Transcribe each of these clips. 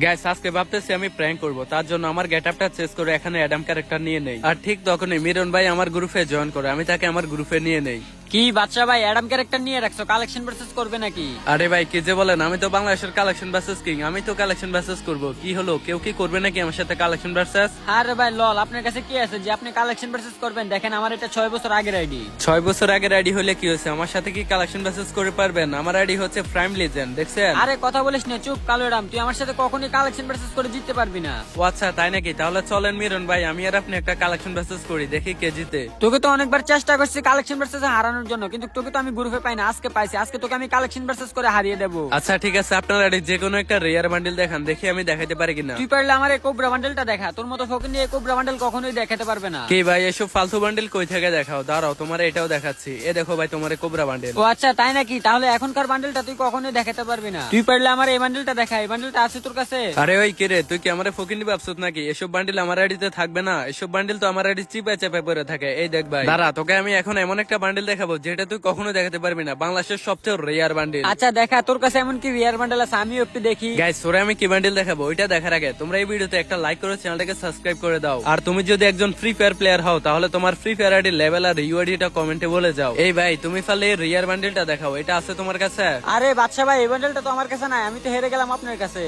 Guys আজকে ভাবতেছি আমি প্র্যাঙ্ক করব, তার জন্য আমার গেটআপটা চেঞ্জ করে এখানে অ্যাডাম ক্যারেক্টার নিয়ে নেই। আর ঠিক তখনই মিরন ভাই আমার গ্রুপে জয়েন করে, আমি তাকে আমার গ্রুপে নিয়ে নেই। কি বাদশা ভাই অ্যাডাম ক্যারেক্টার নিয়ে রাখছো, কালেকশন ভার্সেস করবে নাকি? আরে ভাই কি যে বলেন, আমি তো বাংলাদেশের কালেকশন ভার্সেস কিং, আমি তো কালেকশন ভার্সেস করব। কি হলো, কেউ কি করবে নাকি আমার সাথে কালেকশন ভার্সেস? আরে ভাই লল, আপনার কাছে কি আছে যে আপনি কালেকশন ভার্সেস করবেন? দেখেন আমার এটা 6 বছর আগের আইডি। 6 বছর আগে আইডি হলে কি হয়েছে, আমার সাথে কি কালেকশন ভার্সেস করে পারবেন? আমার আইডি হচ্ছে প্রাইম লিজেন্ড, দেখছেন? আরে কথা বলিস না, চুপ কালো অ্যাডাম, তুই আমার সাথে কখনোই কালেকশন ভার্সেস করে জিততে পারবি না। ও আচ্ছা তাই নাকি, তাহলে চলেন মিরন ভাই আমি আর আপনি একটা কালেকশন ভার্সেস করি, দেখি কে জিতে। তোকে তো অনেকবার চেষ্টা করছি কালেকশন ভার্সেস হারানোর জন্য, কিন্তু তোকে তো আমি গ্রুপে পাই না, আজকে পাইছি। আজকে তোকে আমি কালেকশন ভার্সেস করে হারিয়ে দেবো। আচ্ছা ঠিক আছে, আপনার আইডি যে কোনো একটা রেয়ার বান্ডিল দেখান, দেখি আমি দেখাইতে পারি কিনা। তুই পারলে আমার এই কোবরা বান্ডেলটা দেখা, তোর মতো ফকির নিয়ে এই কোবরা বান্ডেল কখনোই দেখাতে পারবে না। কি ভাই এসব ফালতু বান্ডিল কই থেকে দেখাও? দাঁড়াও তোমার এটাও দেখাচ্ছি, এ দেখো ভাই তোমার কোবরা বান্ডিল। ও আচ্ছা তাই নাকি, তাহলে এখনকার বান্ডেলটা তুই কখনোই দেখাতে পারবি না। তুই পারলে আমার এই বান্ডেলটা দেখা, এই বান্ডেলটা আছে তোর কাছে? আরে ওই কে রে, তুই কি আমার ফকিনি ভাবছত নাকি? এসব বান্ডিল আমার আইডিতে থাকবে না, এসব বান্ডিল তো আমার আইডি চিপায় চেপায় পড়ে থাকে। এই দেখ ভাই, দাঁড়া তোকে আমি এখন এমন একটা বান্ডিল দেখাবো যেটা তুই কখনো দেখাতে পারবি না, বাংলাদেশের সবচেয়ে রেয়ার বান্ডিল। আচ্ছা দেখা, তোর কাছে এমন কি রিয়ার বান্ডেল আছে, আমিও একটু দেখি। গাইস ওরে আমি কি বান্ডিল দেখাবো ওইটা দেখার আগে তোমরা এই ভিডিওতে একটা লাইক করে চ্যানেলটাকে সাবস্ক্রাইব করে দাও। আর তুমি যদি একজন ফ্রি ফায়ার প্লেয়ার হও তাহলে তোমার ফ্রি ফায়ার আইডি লেভেল আর ইউআইডিটা কমেন্টে বলে যাও। এই ভাই তুমি পারলে এই রিয়ার বান্ডিলটা দেখাও, এটা আছে তোমার কাছে? আরে বাদশা ভাই, এই বান্ডেলটা তো আমার কাছে নাই, আমি তো হেরে গেলাম আপনার কাছে।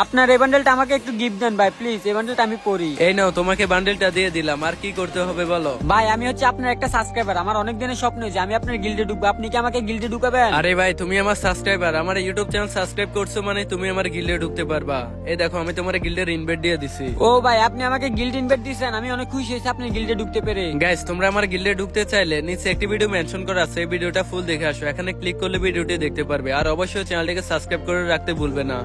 আপনার এই বান্ডেলটা আমাকে একটু গিফট দেন ভাই প্লিজ, এই বান্ডেলটা আমি পরি। এই নাও তোমাকে বান্ডিলটা দিয়ে দিলাম, আর কি করতে হবে বলো? ভাই আমি হচ্ছে আপনার একটা সাবস্ক্রাইবার, আমার অনেক দিনের স্বপ্ন যে আমি আপনার গিল্ডে ঢুকবো, আপনি কি আমাকে গিল্ডে ঢুকাবেন? আরে ভাই তুমি আমার সাবস্ক্রাইবার, আমার ইউটিউব চ্যানেল সাবস্ক্রাইব করছো মানে তুমি আমার গিল্ডে ঢুকতে পারবা। এই দেখো আমি তোমার গিল্ডের ইনভাইট দিয়ে দিছি। ও ভাই আপনি আমাকে গিল্ড ইনভাইট দিয়েছেন, আমি অনেক খুশি হয়েছি আপনি গিল্ডে ঢুকতে পেরে। গাইস তোমরা আমার গিল্ডে ঢুকতে চাইলে নিচে একটি ভিডিও মেনশন করা আছে, এই ভিডিওটা ফুল দেখে আসো, এখানে ক্লিক করলে ভিডিওটি দেখতে পারবে। আর অবশ্যই চ্যানেলটিকে সাবস্ক্রাইব করে রাখতে ভুলবে না।